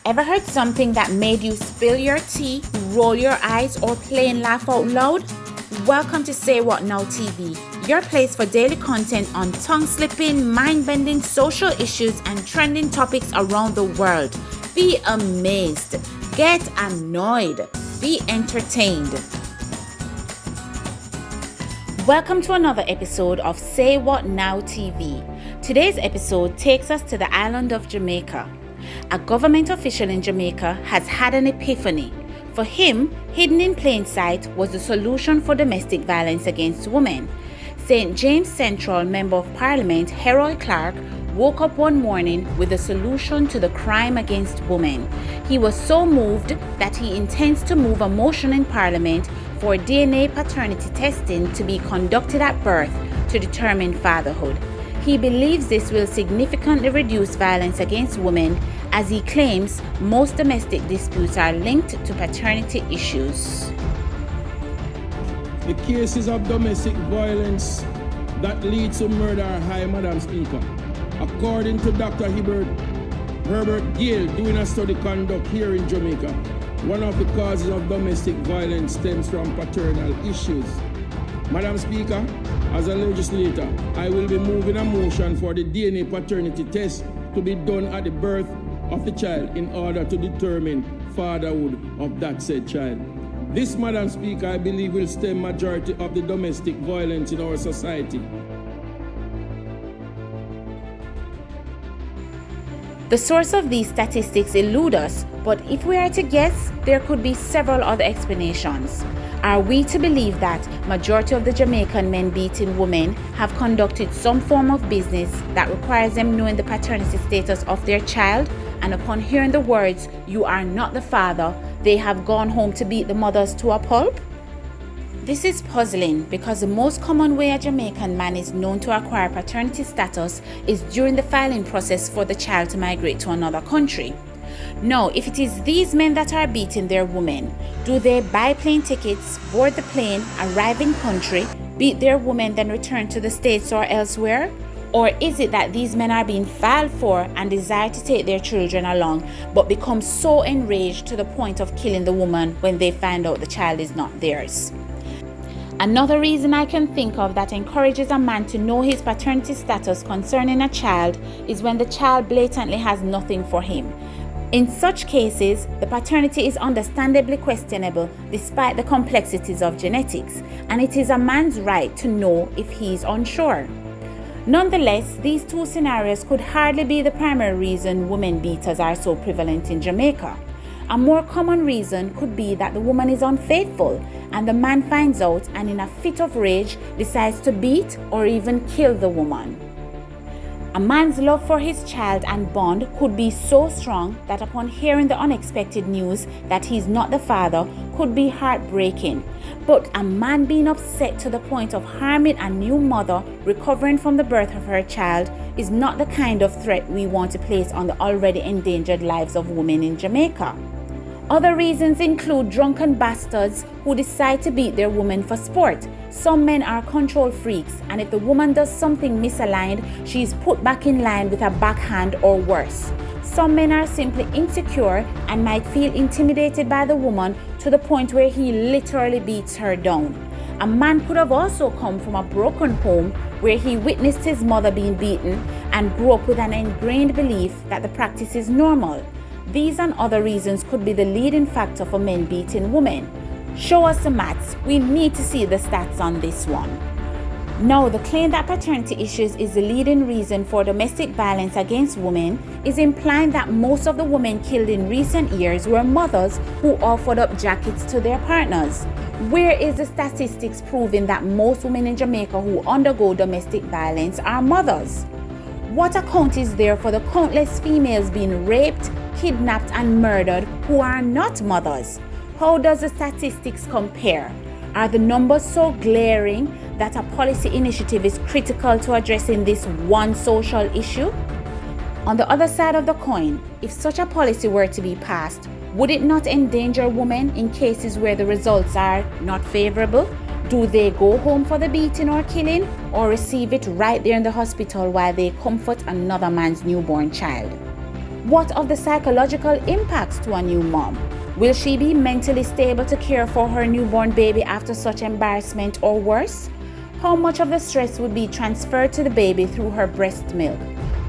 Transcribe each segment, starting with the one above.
Ever heard something that made you spill your tea, roll your eyes, or plain laugh out loud? Welcome to Say What Now TV, your place for daily content on tongue-slipping, mind-bending social issues and trending topics around the world. Be amazed, get annoyed, be entertained. Welcome to another episode of Say What Now TV. Today's episode takes us to the island of Jamaica. A government official in Jamaica has had an epiphany. For him, hidden in plain sight was the solution for domestic violence against women. St. James Central Member of Parliament Harold Clark woke up one morning with a solution to the crime against women. He was so moved that he intends to move a motion in Parliament for DNA paternity testing to be conducted at birth to determine fatherhood. He believes this will significantly reduce violence against women, as he claims most domestic disputes are linked to paternity issues. The cases of domestic violence that lead to murder are high, Madam Speaker. According to Dr. Herbert Gill, doing a study conduct here in Jamaica, one of the causes of domestic violence stems from paternal issues. Madam Speaker, as a legislator, I will be moving a motion for the DNA paternity test to be done at the birth of the child in order to determine fatherhood of that said child. This, Madam Speaker, I believe will stem majority of the domestic violence in our society. The source of these statistics elude us, but if we are to guess, there could be several other explanations. Are we to believe that majority of the Jamaican men beating women have conducted some form of business that requires them knowing the paternity status of their child, and upon hearing the words, "You are not the father," they have gone home to beat the mothers to a pulp? This is puzzling because the most common way a Jamaican man is known to acquire paternity status is during the filing process for the child to migrate to another country. Now, if it is these men that are beating their women, do they buy plane tickets, board the plane, arrive in country, beat their women, then return to the States or elsewhere? Or is it that these men are being filed for and desire to take their children along, but become so enraged to the point of killing the woman when they find out the child is not theirs? Another reason I can think of that encourages a man to know his paternity status concerning a child is when the child blatantly has nothing for him. In such cases, the paternity is understandably questionable despite the complexities of genetics, and it is a man's right to know if he is unsure. Nonetheless, these two scenarios could hardly be the primary reason women beaters are so prevalent in Jamaica. A more common reason could be that the woman is unfaithful and the man finds out and in a fit of rage decides to beat or even kill the woman. A man's love for his child and bond could be so strong that upon hearing the unexpected news that he's not the father could be heartbreaking. But a man being upset to the point of harming a new mother recovering from the birth of her child is not the kind of threat we want to place on the already endangered lives of women in Jamaica. Other reasons include drunken bastards who decide to beat their women for sport. Some men are control freaks, and if the woman does something misaligned, she is put back in line with a backhand or worse. Some men are simply insecure and might feel intimidated by the woman to the point where he literally beats her down. A man could have also come from a broken home where he witnessed his mother being beaten and grew up with an ingrained belief that the practice is normal. These and other reasons could be the leading factor for men beating women. Show us the maths. We need to see the stats on this one. Now, the claim that paternity issues is the leading reason for domestic violence against women is implying that most of the women killed in recent years were mothers who offered up jackets to their partners. Where is the statistics proving that most women in Jamaica who undergo domestic violence are mothers? What account is there for the countless females being raped, kidnapped, and murdered who are not mothers? How does the statistics compare? Are the numbers so glaring that a policy initiative is critical to addressing this one social issue? On the other side of the coin, if such a policy were to be passed, would it not endanger women in cases where the results are not favorable? Do they go home for the beating or killing, or receive it right there in the hospital while they comfort another man's newborn child? What of the psychological impacts to a new mom? Will she be mentally stable to care for her newborn baby after such embarrassment or worse? How much of the stress would be transferred to the baby through her breast milk?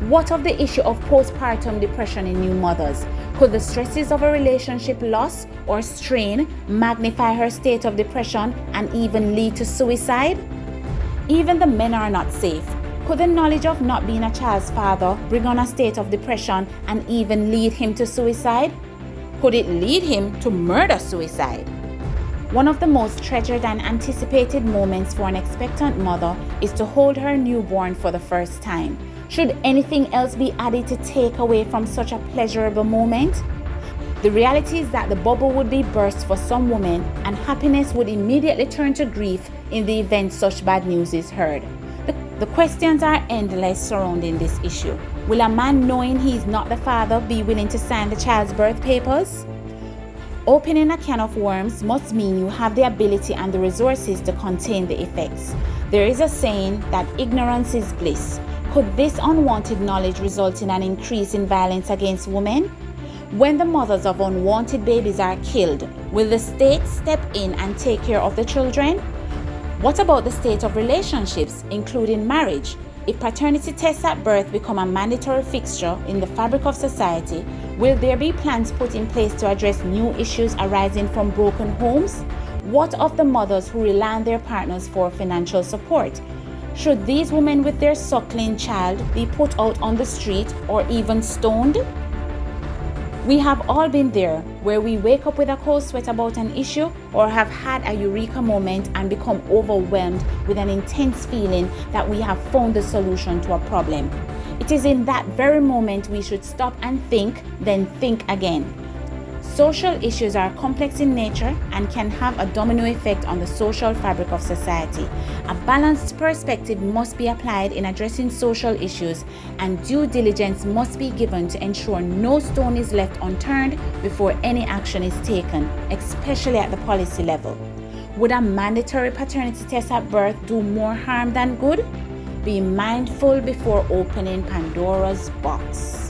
What of the issue of postpartum depression in new mothers? Could the stresses of a relationship loss or strain magnify her state of depression and even lead to suicide? Even the men are not safe. Could the knowledge of not being a child's father bring on a state of depression and even lead him to suicide? Could it lead him to murder-suicide? One of the most treasured and anticipated moments for an expectant mother is to hold her newborn for the first time. Should anything else be added to take away from such a pleasurable moment? The reality is that the bubble would be burst for some women and happiness would immediately turn to grief in the event such bad news is heard. The questions are endless surrounding this issue. Will a man, knowing he is not the father, be willing to sign the child's birth papers? Opening a can of worms must mean you have the ability and the resources to contain the effects. There is a saying that ignorance is bliss. Could this unwanted knowledge result in an increase in violence against women? When the mothers of unwanted babies are killed, will the state step in and take care of the children? What about the state of relationships, including marriage? If paternity tests at birth become a mandatory fixture in the fabric of society, will there be plans put in place to address new issues arising from broken homes? What of the mothers who rely on their partners for financial support? Should these women with their suckling child be put out on the street or even stoned? We have all been there, where we wake up with a cold sweat about an issue or have had a eureka moment and become overwhelmed with an intense feeling that we have found the solution to a problem. It is in that very moment we should stop and think, then think again. Social issues are complex in nature and can have a domino effect on the social fabric of society. A balanced perspective must be applied in addressing social issues, and due diligence must be given to ensure no stone is left unturned before any action is taken, especially at the policy level. Would a mandatory paternity test at birth do more harm than good? Be mindful before opening Pandora's box.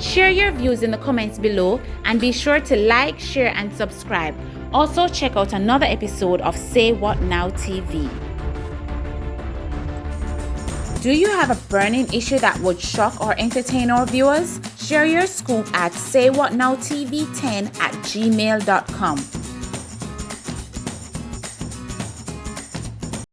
Share your views in the comments below and be sure to like, share, and subscribe. Also, check out another episode of Say What Now TV. Do you have a burning issue that would shock or entertain our viewers? Share your scoop at saywhatnowtv10@gmail.com.